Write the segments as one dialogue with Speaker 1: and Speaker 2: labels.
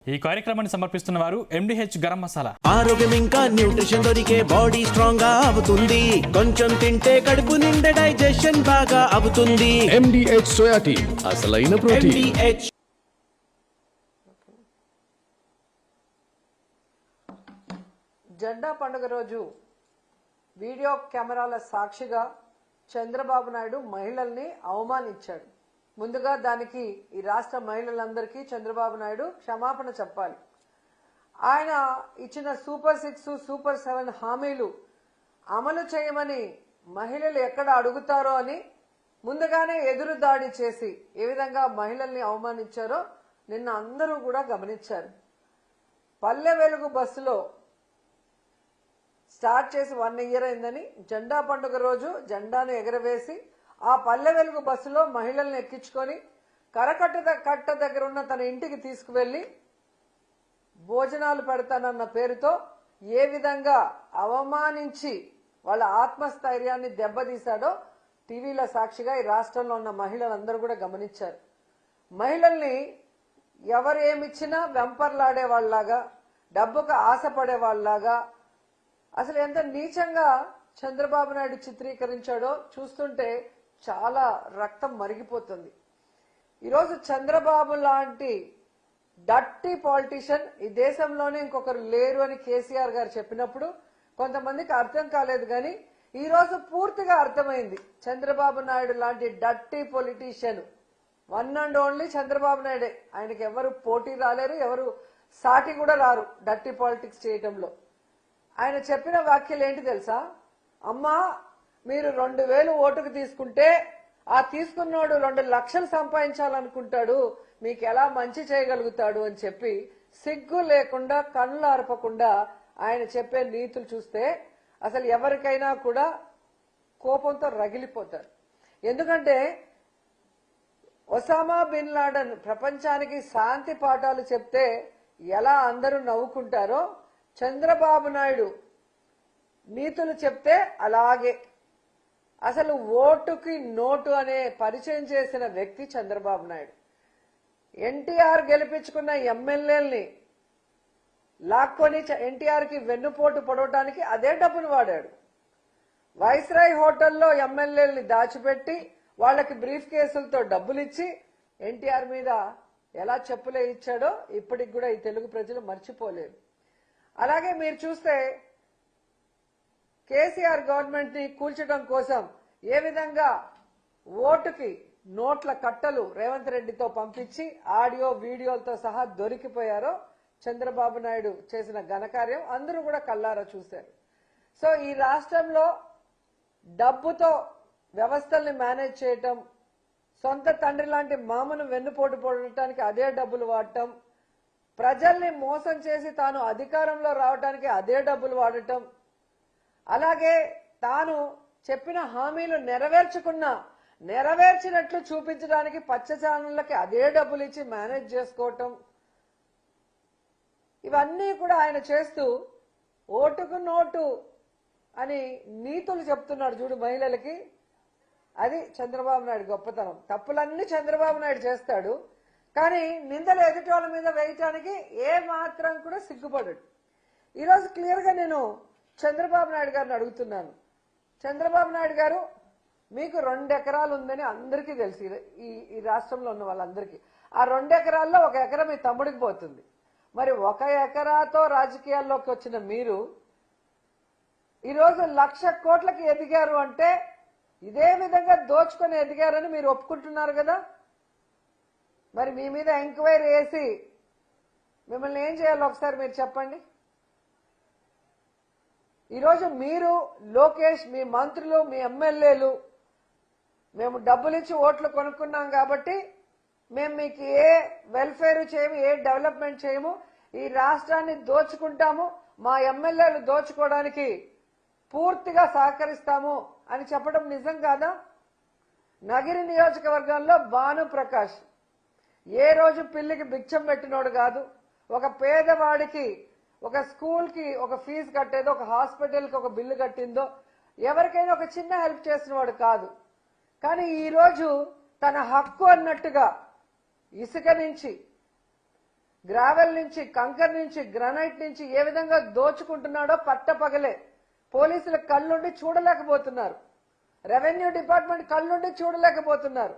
Speaker 1: ఈ కార్యక్రమాన్ని సమర్పిస్తున్న వారు MDH గరం మసాలా.
Speaker 2: ఆరోగ్యం ఇంకా న్యూట్రిషన్ దొరికే బాడీ స్ట్రాంగ్ గా అవుతుంది. కొంచెం తింటే కడుపు నిండా డైజెషన్ బాగా అవుతుంది.
Speaker 3: MDH సోయా టీ అసలైన ప్రోటీన్.
Speaker 2: MDH
Speaker 4: జెండా పండుగ రోజు వీడియో కెమెరాల సాక్షిగా చంద్రబాబు నాయుడు మహిళల్ని అవమానించాడు. ముందుగా దానికి ఈ రాష్ట్ర మహిళలందరికీ చంద్రబాబు నాయుడు క్షమాపణ చెప్పాలి. ఆయన ఇచ్చిన సూపర్ 6, సూపర్ 7 హామీలు అమలు చేయమని మహిళలు ఎక్కడ అడుగుతారో అని ముందుగానే ఎదురు దాడి చేసి ఏ విధంగా మహిళల్ని అవమానించారో నిన్న అందరూ కూడా గమనించారు. పల్లె వెలుగు బస్సులో స్టార్ట్ చేసి 1 ఇయర్ అయిందని జెండా పండుగ రోజు జెండాను ఎగరవేసి ఆ పల్లె వెలుగు బస్సులో మహిళల్ని ఎక్కించుకొని కట్ట దగ్గర ఉన్న తన ఇంటికి తీసుకువెళ్లి భోజనాలు పెడతానన్న పేరుతో ఏ విధంగా అవమానించి వాళ్ళ ఆత్మస్థైర్యాన్ని దెబ్బతీశాడో టీవీల సాక్షిగా ఈ రాష్ట్రంలో ఉన్న మహిళలందరూ కూడా గమనించారు. మహిళల్ని ఎవరు ఏమిచ్చినా వెంపర్లాడే వాళ్ళలాగా, డబ్బుకు ఆశపడే వాళ్ళలాగా, అసలు ఎంత నీచంగా చంద్రబాబు నాయుడు చిత్రీకరించాడో చూస్తుంటే చాలా రక్తం మరిగిపోతుంది. ఈరోజు చంద్రబాబు లాంటి డర్టీ పాలిటిషియన్ ఈ దేశంలోనే ఇంకొకరు లేరు అని కేసీఆర్ గారు చెప్పినప్పుడు కొంతమందికి అర్థం కాలేదు. కానీ ఈరోజు పూర్తిగా అర్థమైంది. చంద్రబాబు నాయుడు లాంటి dirty politician one and only Chandrababu నాయుడే. ఆయనకి ఎవరు పోటీ రాలేరు, ఎవరు సాటి కూడా రారు డర్టీ పాలిటిక్స్ చేయటంలో. ఆయన చెప్పిన వ్యాఖ్యలు ఏంటి తెలుసా? అమ్మా, మీరు 2000 ఓటుకు తీసుకుంటే ఆ తీసుకున్నోడు 2 లక్షలు సంపాదించాలనుకుంటాడు, మీకు ఎలా మంచి చేయగలుగుతాడు అని చెప్పి సిగ్గు లేకుండా కళ్ళు అరపకుండా ఆయన చెప్పే నీతులు చూస్తే అసలు ఎవరికైనా కూడా కోపంతో రగిలిపోతారు. ఎందుకంటే ఒసామా బిన్ లాడెన్ ప్రపంచానికి శాంతి పాఠాలు చెప్తే ఎలా అందరూ నవ్వుకుంటారో చంద్రబాబు నాయుడు నీతులు చెప్తే అలాగే. అసలు ఓటుకి నోటు అనే పరిచయం చేసిన వ్యక్తి చంద్రబాబు నాయుడు. ఎన్టీఆర్ గెలిపించుకున్న ఎమ్మెల్యేల్ని లాక్కొని ఎన్టీఆర్కి వెన్నుపోటు పొడవటానికి అదే డబ్బును వాడాడు. వైస్రాయ్ హోటల్లో ఎమ్మెల్యేల్ని దాచిపెట్టి వాళ్ళకి బ్రీఫ్ కేసులతో డబ్బులు ఇచ్చి ఎన్టీఆర్ మీద ఎలా చెప్పులే ఇచ్చాడో ఇప్పటికి కూడా ఈ తెలుగు ప్రజలు మర్చిపోలేరు. అలాగే మీరు చూస్తే కేసీఆర్ గవర్నమెంట్ ని కూల్చడం కోసం ఏ విధంగా ఓటుకి నోట్ల కట్టలు రేవంత్ రెడ్డితో పంపించి ఆడియో వీడియోలతో సహా దొరికిపోయారో చంద్రబాబు నాయుడు చేసిన ఘనకార్యం అందరూ కూడా కళ్ళారా చూశారు. సో ఈ రాష్ట్రంలో డబ్బుతో వ్యవస్థల్ని మేనేజ్ చేయటం, సొంత తండ్రి లాంటి మామను వెన్నుపోటు పొడటానికి అదే డబ్బులు వాడటం, ప్రజల్ని మోసం చేసి తాను అధికారంలో రావడానికి అదే డబ్బులు వాడటం, అలాగే తాను చెప్పిన హామీలు నెరవేర్చినట్లు చూపించడానికి పచ్చ ఛానళ్లకి అదే డబ్బులు ఇచ్చి మేనేజ్ చేసుకోవటం, ఇవన్నీ కూడా ఆయన చేస్తూ ఓటుకు నోటు అని నీతులు చెప్తున్నాడు చూడు మహిళలకి. అది చంద్రబాబు నాయుడు గొప్పతనం. తప్పులన్నీ చంద్రబాబు నాయుడు చేస్తాడు, కానీ నిందలు ఎదుటి వాళ్ళ మీద వేయటానికి ఏ మాత్రం కూడా సిగ్గుపడడు. ఈరోజు క్లియర్గా నేను చంద్రబాబు నాయుడు గారిని అడుగుతున్నాను. చంద్రబాబు నాయుడు గారు, మీకు 2 ఎకరాలు ఉందని అందరికీ తెలుసు, ఈ రాష్ట్రంలో ఉన్న వాళ్ళందరికీ. ఆ 2 ఎకరాల్లో 1 ఎకరా మీ తమ్ముడికి పోతుంది. మరి 1 ఎకరాతో రాజకీయాల్లోకి వచ్చిన మీరు ఈరోజు 1,00,000 కోట్లకి ఎదిగారు అంటే ఇదే విధంగా దోచుకొని ఎదిగారని మీరు ఒప్పుకుంటున్నారు కదా. మరి మీ మీద ఎంక్వైరీ చేసి మిమ్మల్ని ఏం చేయాలో ఒకసారి మీరు చెప్పండి. ఈరోజు మీరు, లోకేష్, మీ మంత్రులు, మీ ఎమ్మెల్యేలు మేము డబ్బులిచ్చి ఓట్లు కొనుక్కున్నాం కాబట్టి మేము మీకు ఏ వెల్ఫేర్ చేయము, ఏ డెవలప్మెంట్ చేయము, ఈ రాష్ట్రాన్ని దోచుకుంటాము, మా ఎమ్మెల్యేలు దోచుకోవడానికి పూర్తిగా సహకరిస్తాము అని చెప్పడం నిజం కాదా? నగిరి నియోజకవర్గంలో భానుప్రకాష్ ఏ రోజు పిల్లికి బిచ్చం పెట్టినోడు కాదు. ఒక పేదవాడికి ఒక స్కూల్కి ఒక ఫీజు కట్టేదో, ఒక హాస్పిటల్కి ఒక బిల్లు కట్టిందో, ఎవరికైనా ఒక చిన్న హెల్ప్ చేసిన వాడు కాదు. కానీ ఈరోజు తన హక్కు అన్నట్టుగా ఇసుక నుంచి గ్రావెల్ నుంచి, కంకర్ నుంచి, గ్రానైట్ నుంచి ఏ విధంగా దోచుకుంటున్నాడో పట్టపగలే పోలీసుల కళ్ళుండి చూడలేకపోతున్నారు. Revenue department కళ్ళుండి చూడలేకపోతున్నారు.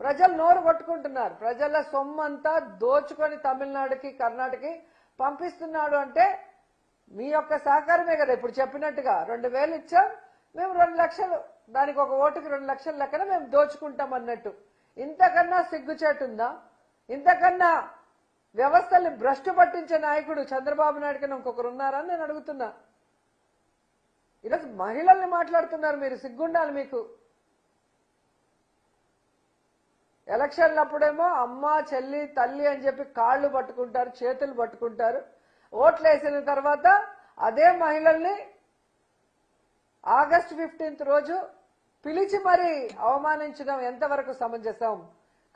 Speaker 4: ప్రజలు నోరు కొట్టుకుంటున్నారు. ప్రజల సొమ్మంతా దోచుకొని తమిళనాడుకి, కర్ణాటకకి పంపిస్తున్నాడు అంటే మీ యొక్క సహకారమే కదా. ఇప్పుడు చెప్పినట్టుగా 2,000 ఇచ్చాం, మేము 2 లక్షలు, దానికి ఒక ఓటుకి 2 లక్షల లెక్కన మేము దోచుకుంటాం అన్నట్టు. ఇంతకన్నా సిగ్గుచేటుందా? ఇంతకన్నా వ్యవస్థల్ని భ్రష్టు పట్టించే నాయకుడు చంద్రబాబు నాయుడు కన్నా ఇంకొకరు ఉన్నారా అని నేను అడుగుతున్నా. ఈరోజు మహిళల్ని మాట్లాడుతున్నారు మీరు, సిగ్గుండాలి మీకు. ఎలక్షన్లప్పుడేమో అమ్మ, చెల్లి, తల్లి అని చెప్పి కాళ్ళు పట్టుకుంటారు, చేతులు పట్టుకుంటారు. ఓట్లు వేసిన తర్వాత అదే మహిళల్ని ఆగస్టు 15 రోజు పిలిచి మరీ అవమానించడం ఎంతవరకు సమంజసం?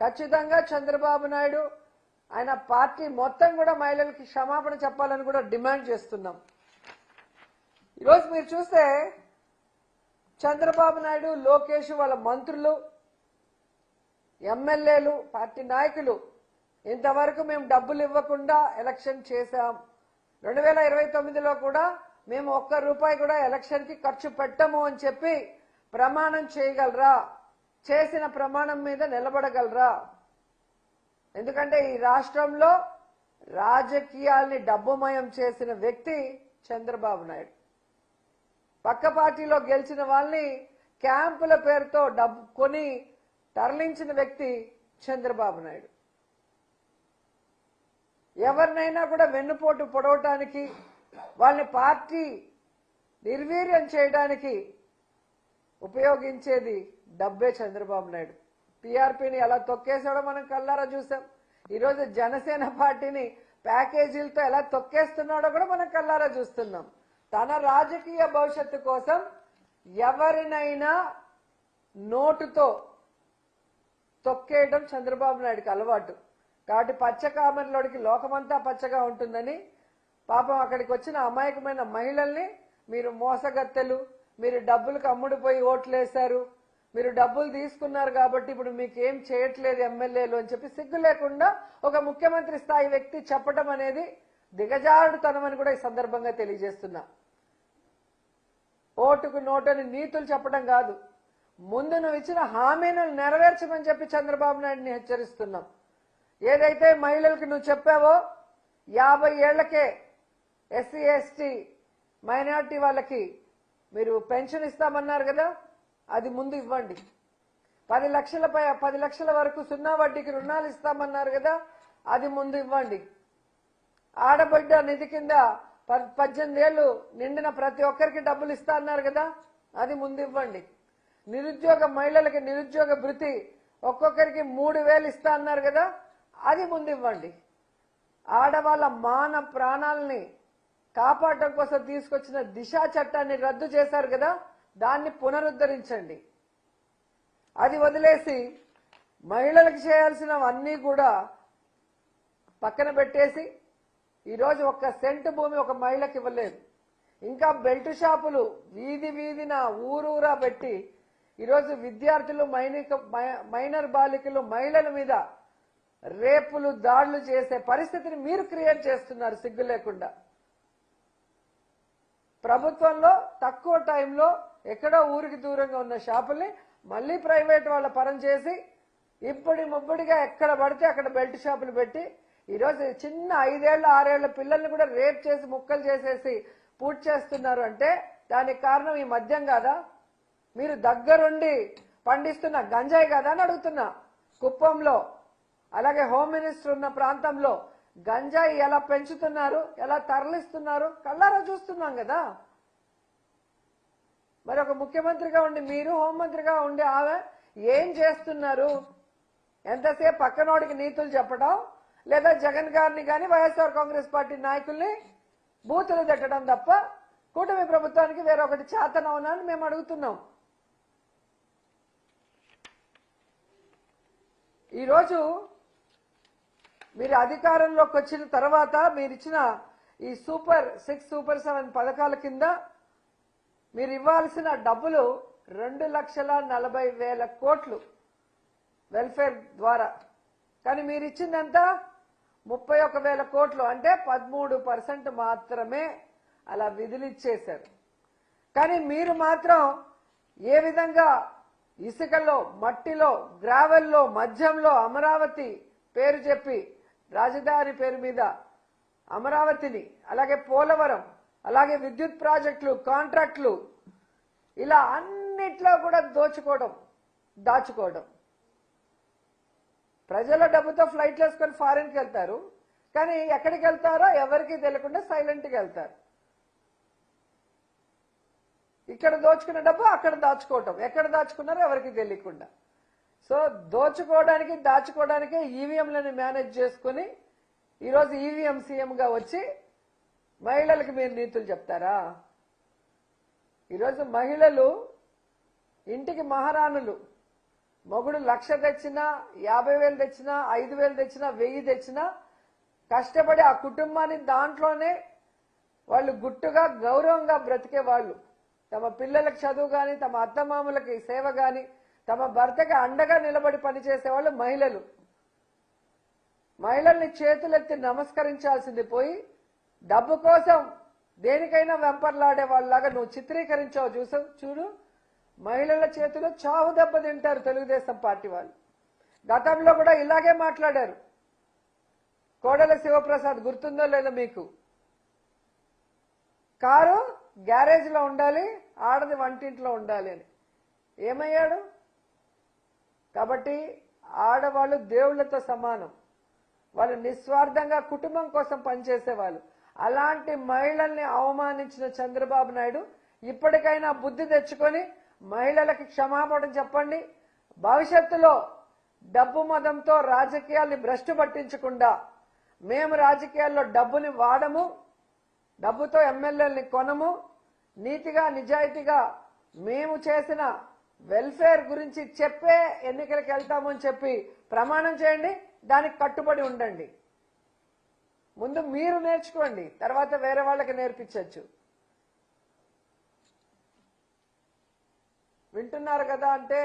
Speaker 4: ఖచ్చితంగా చంద్రబాబు నాయుడు, ఆయన పార్టీ మొత్తం కూడా మహిళలకి క్షమాపణ చెప్పాలని కూడా డిమాండ్ చేస్తున్నాం. ఈరోజు మీరు చూస్తే చంద్రబాబు నాయుడు, లోకేష్, వాళ్ళ మంత్రులు, ఎమ్మెల్యేలు, పార్టీ నాయకులు ఇంతవరకు మేము డబ్బులు ఇవ్వకుండా ఎలక్షన్ చేశాం, 2029లో కూడా మేము ₹1 కూడా ఎలక్షన్ కి ఖర్చు పెట్టము అని చెప్పి ప్రమాణం చేయగలరా? చేసిన ప్రమాణం మీద నిలబడగలరా? ఎందుకంటే ఈ రాష్ట్రంలో రాజకీయాల్ని డబ్బుమయం చేసిన వ్యక్తి చంద్రబాబు నాయుడు. పక్క పార్టీలో గెలిచిన వాళ్ళని క్యాంపుల పేరుతో డబ్బు కొని తరలించిన వ్యక్తి చంద్రబాబు నాయుడు. ఎవరినైనా కూడా వెన్నుపోటు పొడవటానికి, వాళ్ళని పార్టీ నిర్వీర్యం చేయడానికి ఉపయోగించేది డబ్బే చంద్రబాబు నాయుడు. టీఆర్పీని ఎలా తొక్కేసాడో మనం కళ్ళారా చూసాం. ఈరోజు జనసేన పార్టీని ప్యాకేజీలతో ఎలా తొక్కేస్తున్నాడో కూడా మనం కళ్ళారా చూస్తున్నాం. తన రాజకీయ భవిష్యత్తు కోసం ఎవరినైనా నోటుతో తొక్కేయడం చంద్రబాబు నాయుడుకి అలవాటు. కాబట్టి పచ్చకామెరలోడికి లోకమంతా పచ్చగా ఉంటుందని పాపం అక్కడికి వచ్చిన అమాయకమైన మహిళల్ని మీరు మోసగత్తెలు, మీరు డబ్బులకు అమ్ముడుపోయి ఓట్లేశారు, మీరు డబ్బులు తీసుకున్నారు కాబట్టి ఇప్పుడు మీకేం చేయట్లేదు ఎమ్మెల్యేలు అని చెప్పి సిగ్గు లేకుండా ఒక ముఖ్యమంత్రి స్థాయి వ్యక్తి చెప్పడం అనేది దిగజారుడుతనమని కూడా ఈ సందర్భంగా తెలియజేస్తున్నా. ఓటుకు నోటని నీతులు చెప్పడం కాదు, ముందు నువ్వు ఇచ్చిన హామీలను నెరవేర్చమని చెప్పి చంద్రబాబు నాయుడిని హెచ్చరిస్తున్నాం. ఏదైతే మహిళలకు నువ్వు చెప్పావో 50 ఏళ్లకే ఎస్సీ, ఎస్టీ, మైనార్టీ వాళ్ళకి మీరు పెన్షన్ ఇస్తామన్నారు కదా, అది ముందు ఇవ్వండి. 10 లక్షల వరకు 0 వడ్డీకి రుణాలు ఇస్తామన్నారు కదా, అది ముందు ఇవ్వండి. ఆడబిడ్డ నిధి కింద 18 ఏళ్లు నిండిన ప్రతి ఒక్కరికి డబ్బులు ఇస్తా అన్నారు కదా, అది ముందు ఇవ్వండి. నిరుద్యోగ మహిళలకి నిరుద్యోగ భృతి ఒక్కొక్కరికి 3,000 ఇస్తా అన్నారు కదా, అది ముందు ఇవ్వండి. ఆడవాళ్ళ మాన ప్రాణాలని కాపాడటం కోసం తీసుకొచ్చిన దిశా చట్టాన్ని రద్దు చేశారు కదా, దాన్ని పునరుద్ధరించండి. అది వదిలేసి మహిళలకు చేయాల్సినవన్నీ కూడా పక్కన పెట్టేసి ఈరోజు 1 సెంటు భూమి ఒక మహిళకి ఇవ్వలేదు. ఇంకా బెల్ట్ షాపులు వీధి వీధిన ఊరూరా పెట్టి ఈరోజు విద్యార్థులు, మైనర్ బాలికలు, మహిళల మీద రేపులు, దాడులు చేసే పరిస్థితిని మీరు క్రియేట్ చేస్తున్నారు సిగ్గు లేకుండా. ప్రభుత్వంలో తక్కువ టైంలో ఎక్కడో ఊరికి దూరంగా ఉన్న షాపుల్ని మళ్లీ ప్రైవేట్ వాళ్ళ పరం చేసి ఇప్పటి ముబ్బడిగా ఎక్కడ పడితే అక్కడ బెల్ట్ షాపులు పెట్టి ఈరోజు చిన్న 5 ఏళ్ల 6 ఏళ్ల పిల్లల్ని కూడా రేప్ చేసి ముక్కలు చేసేసి పూర్తి చేస్తున్నారు అంటే దానికి కారణం ఈ మద్యం కాదా? మీరు దగ్గరుండి పండిస్తున్న గంజాయి కాదా అని అడుగుతున్నా. కుప్పంలో అలాగే హోమ్ మినిస్టర్ ఉన్న ప్రాంతంలో గంజాయి ఎలా పెంచుతున్నారు, ఎలా తరలిస్తున్నారు కళ్ళారా చూస్తున్నాం కదా. మరి ఒక ముఖ్యమంత్రిగా ఉండి మీరు, హోంమంత్రిగా ఉండి ఆమె ఏం చేస్తున్నారు? ఎంతసేపు పక్కనోడికి నీతులు చెప్పడం, లేదా జగన్ గారిని కానీ వైఎస్ఆర్ కాంగ్రెస్ పార్టీ నాయకుల్ని బూతులు తిట్టడం తప్ప కూటమి ప్రభుత్వానికి వేరొకటి చేతనవునా అని మేము అడుగుతున్నాం. ఈరోజు మీరు అధికారంలోకి వచ్చిన తర్వాత మీరిచ్చిన ఈ సూపర్ 6, సూపర్ 7 పథకాల కింద మీరు ఇవ్వాల్సిన డబ్బులు 2,40,000 కోట్లు వెల్ఫేర్ ద్వారా. కానీ మీరు ఇచ్చిందంతా 31,000 కోట్లు అంటే 13% మాత్రమే అలా విధులిచ్చేశారు. కానీ మీరు మాత్రం ఏ విధంగా ఇసుకలో, మట్టిలో, గ్రావెల్లో, మద్యంలో అమరావతి పేరు చెప్పి రాజధాని పేరు మీద అమరావతిని, అలాగే పోలవరం, అలాగే విద్యుత్ ప్రాజెక్టులు, కాంట్రాక్టులు, ఇలా అన్నిట్లో కూడా దాచుకోవడం. ప్రజల డబ్బుతో ఫ్లైట్లు వేసుకొని ఫారిన్కి వెళ్తారు, కానీ ఎక్కడికి వెళ్తారో ఎవరికి తెలియకుండా సైలెంట్గా వెళ్తారు. ఇక్కడ దోచుకున్న డబ్బు అక్కడ దాచుకోవటం, ఎక్కడ దాచుకున్నారో ఎవరికి తెలియకుండా. సో దోచుకోవడానికి, దాచుకోవడానికే ఈవీఎంలను మేనేజ్ చేసుకుని ఈరోజు ఈవీఎం సీఎంగా వచ్చి మహిళలకు మీరు నీతులు చెప్తారా? ఈరోజు మహిళలు ఇంటికి మహారాణులు. మొగుడు 1,00,000 తెచ్చినా, 50,000 తెచ్చినా, 5,000 తెచ్చినా, 1,000 తెచ్చినా కష్టపడి ఆ కుటుంబాన్ని దాంట్లోనే వాళ్ళు గుట్టుగా గౌరవంగా బ్రతికే వాళ్ళు. తమ పిల్లలకు చదువు గాని, తమ అత్తమామలకి సేవ గాని, తమ భర్తకి అండగా నిలబడి పనిచేసేవాళ్ళు మహిళలు. మహిళల్ని చేతులెత్తి నమస్కరించాల్సింది పోయి డబ్బు కోసం దేనికైనా వెంపర్లాడే వాళ్ళలాగా నువ్వు చిత్రీకరించావు. చూడు, మహిళల చేతిలో చావు దెబ్బ తింటారు తెలుగుదేశం పార్టీ వాళ్ళు. గతంలో కూడా ఇలాగే మాట్లాడారు. కోడెల శివప్రసాద్ గుర్తుందో లేదో మీకు? కారు గ్యారేజ్లో ఉండాలి, ఆడది వంటింట్లో ఉండాలి అని. ఏమయ్యాడు? కాబట్టి ఆడవాళ్ళు దేవుళ్లతో సమానం. వాళ్ళు నిస్వార్థంగా కుటుంబం కోసం పనిచేసేవాళ్ళు. అలాంటి మహిళల్ని అవమానించిన చంద్రబాబు నాయుడు ఇప్పటికైనా బుద్ధి తెచ్చుకొని మహిళలకి క్షమాపణ చెప్పండి. భవిష్యత్తులో డబ్బు మదంతో రాజకీయాల్ని భ్రష్టు పట్టించకుండా, మేము రాజకీయాల్లో డబ్బుని వాడము, డబ్బుతో ఎమ్మెల్యేలని కొనము, నీతిగా నిజాయితీగా మేము చేసిన వెల్ఫేర్ గురించి చెప్పే ఎన్నికలకు వెళ్తామని చెప్పి ప్రమాణం చేయండి. దానికి కట్టుబడి ఉండండి. ముందు మీరు నేర్చుకోండి, తర్వాత వేరే వాళ్ళకి నేర్పించవచ్చు. వింటున్నారు కదా అంటే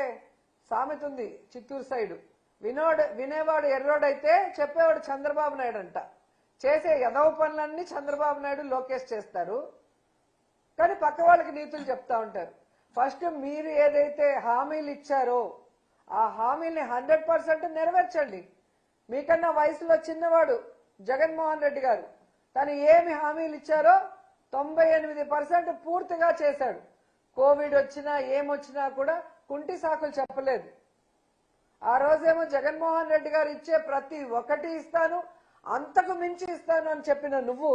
Speaker 4: సామెత ఉంది చిత్తూరు సైడు, వినేవాడు ఎర్రోడైతే చెప్పేవాడు చంద్రబాబు నాయుడు అంట. చేసే ఎదవ పనులన్నీ చంద్రబాబు నాయుడు, లోకేష్ చేస్తారు, కానీ పక్క వాళ్ళకి నీతులు చెప్తా ఉంటారు. ఫస్ట్ మీరు ఏదైతే హామీలు ఇచ్చారో ఆ హామీల్ని 100% నెరవేర్చండి. మీకన్నా వయసులో చిన్నవాడు జగన్మోహన్ రెడ్డి గారు. తను ఏమి హామీలు ఇచ్చారో 98% పూర్తిగా చేశాడు. కోవిడ్ వచ్చినా ఏమొచ్చినా కూడా కుంటి సాకులు చెప్పలేదు. ఆ రోజేమో జగన్మోహన్ రెడ్డి గారు ఇచ్చే ప్రతి ఒక్కటి ఇస్తాను, అంతకు మించి ఇస్తాను అని చెప్పిన నువ్వు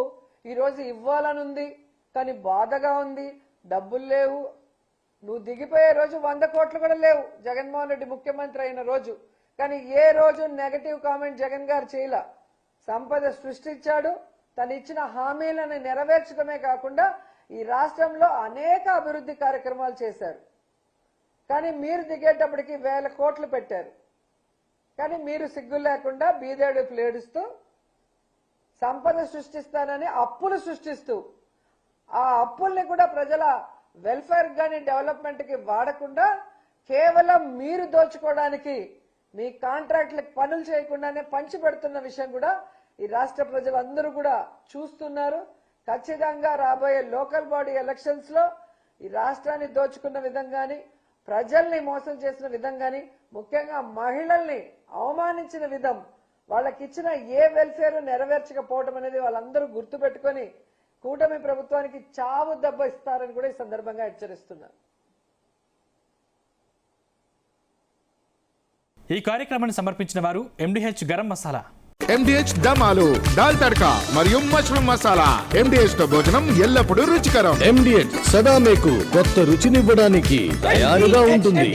Speaker 4: ఈరోజు ఇవ్వాలనుంది, కానీ బాధగా ఉంది, డబ్బులు లేవు. నువ్వు దిగిపోయే రోజు 100 కోట్లు కూడా లేవు జగన్మోహన్ రెడ్డి ముఖ్యమంత్రి అయిన రోజు. కానీ ఏ రోజు నెగటివ్ కామెంట్ జగన్ గారు చేయలా. సంపద సృష్టించాడు, తను ఇచ్చిన హామీలను నెరవేర్చడమే కాకుండా ఈ రాష్ట్రంలో అనేక అభివృద్ధి కార్యక్రమాలు చేశారు. కానీ మీరు దిగేటప్పటికి 1,000 కోట్లు పెట్టారు. కానీ మీరు సిగ్గు లేకుండా బీదేడుపులు ఏడుస్తూ సంపద సృష్టిస్తానని అప్పులు సృష్టిస్తూ, ఆ అప్పుల్ని కూడా ప్రజల వెల్ఫేర్ గాని డెవలప్మెంట్ కి వాడకుండా కేవలం మీరు దోచుకోవడానికి మీ కాంట్రాక్ట్లకు పనులు చేయకుండానే పంచి పెడుతున్న విషయం కూడా ఈ రాష్ట్ర ప్రజలందరూ కూడా చూస్తున్నారు. ఖచ్చితంగా రాబోయే లోకల్ బాడీ ఎలక్షన్స్ లో ఈ రాష్ట్రాన్ని దోచుకున్న విధంగాని, ప్రజల్ని మోసం చేసిన విధంగాని, ముఖ్యంగా మహిళల్ని అవమానించిన విధం, వాళ్ళకి ఇచ్చిన ఏ వెల్ఫేర్ నెరవేర్చకపోవడం అనేది వాళ్ళందరూ గుర్తుపెట్టుకొని కూటమి ప్రభుత్వానికి చావు దెబ్బ ఇస్తారని కూడా ఈ సందర్భంగా హెచ్చరిస్తున్నారు.
Speaker 1: ఈ కార్యక్రమాన్ని సమర్పించిన వారు MDH గరం మసాలా,
Speaker 3: MDH దమ్ ఆలు, దాల్ తడకా మరియు మష్రూమ్ మసాలా. MDH తో భోజనం ఎల్లప్పుడూ రుచికరం. MDH సదా మీకు కొత్త రుచినివ్వడానికి తయారుగా ఉంటుంది.